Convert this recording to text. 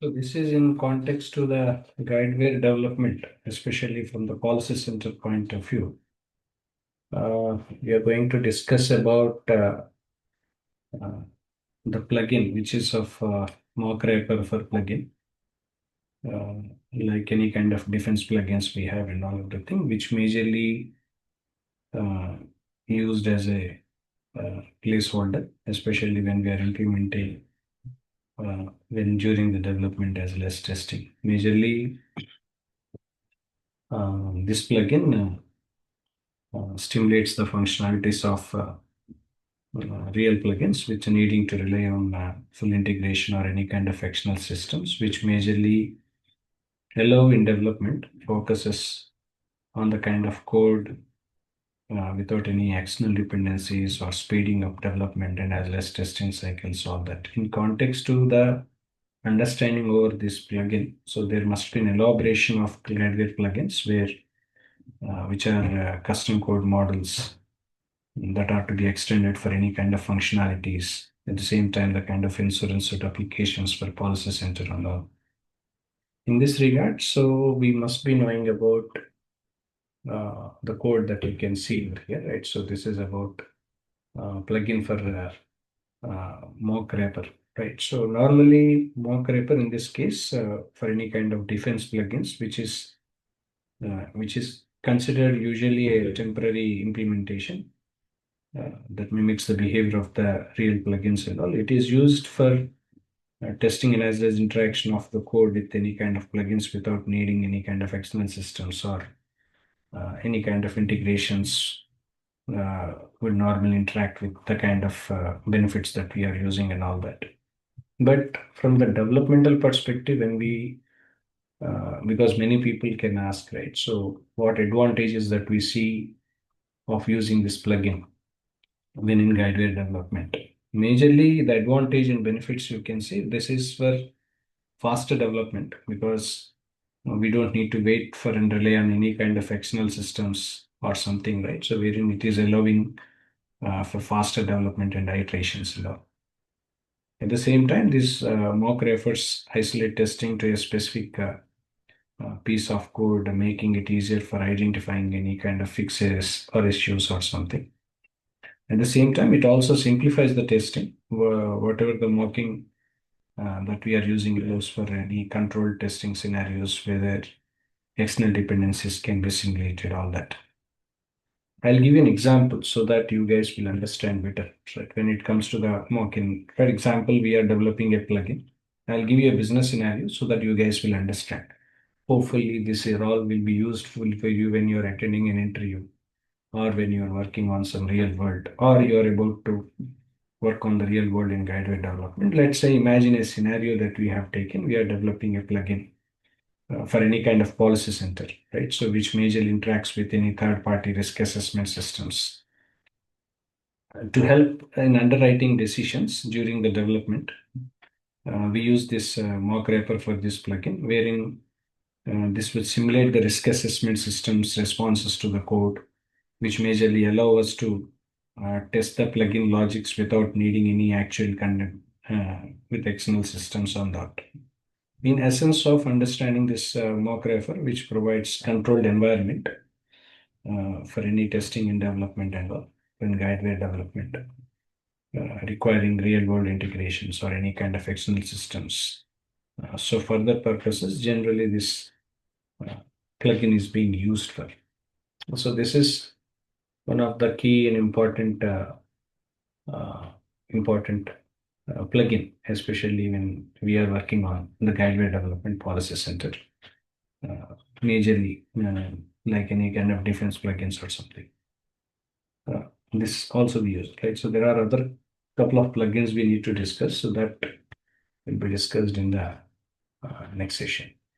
So this is in context to the Guidewire development, especially from the policy center point of view. We are going to discuss about uh, the plugin, which is of mock wrapper for plugin, uh, like any kind of defense plugins we have and all of the thing, which majorly uh, used as a placeholder, especially when we are implementing when during the development as well as testing. Majorly, this plugin stimulates the functionalities of real plugins, which are needing to rely on full integration or any kind of external systems, which majorly allow in development focuses on the kind of code without any external dependencies or speeding up development and as well as testing cycles, all that. In context to the understanding over this plugin, so there must be an elaboration of Guidewire plugins where which are custom code models that are to be extended for any kind of functionalities. At the same time, the kind of insurance suite applications for policy center and all. In this regard, so we must be knowing about the code that you can see over here, right? So this is about plugin for mock wrapper, right? So normally mock wrapper in this case for any kind of defense plugins, which is considered usually a temporary implementation that mimics the behavior of the real plugins and all. It is used for testing and as well as interaction of the code with any kind of plugins without needing any kind of external systems or any kind of integrations would normally interact with the kind of benefits that we are using and all that. But from the developmental perspective, when we because many people can ask, right? So, what advantages that we see of using this plugin when in Guidewire development? Majorly, the advantage and benefits you can see this is for faster development because we don't need to wait for and rely on any kind of external systems or something, right? So, wherein it is allowing for faster development and iterations and all. At the same time, this mock refers isolate testing to a specific piece of code, making it easier for identifying any kind of fixes or issues or something. At the same time, it also simplifies the testing, whatever the mocking that we are using allows for any controlled testing scenarios where external dependencies can be simulated, all that. I'll give you an example so that you guys will understand better. Right? When it comes to the mocking, for example, we are developing a plugin. I'll give you a business scenario so that you guys will understand. Hopefully, this all will be useful for you when you're attending an interview or when you're working on some real world or you're about to work on the real world in Guidewire development. Let's say, imagine a scenario that we have taken. We are developing a plugin for any kind of policy center, right? So, which majorly interacts with any third-party risk assessment systems to help in underwriting decisions during the development. We use this mock wrapper for this plugin, wherein this will simulate the risk assessment system's responses to the code, which majorly allow us to test the plugin logics without needing any actual content with external systems on that. In essence of understanding this mock wrapper, which provides controlled environment for any testing and development and all, in Guidewire development, requiring real-world integrations or any kind of external systems. So for that purposes, generally this uh, plugin is being used for. So this is one of the key and uh, important plugin, especially when we are working on the Guidewire Development Policy Center, majorly like any kind of defense plugins or something. This also be used, right? So there are other couple of plugins we need to discuss, so that will be discussed in the next session.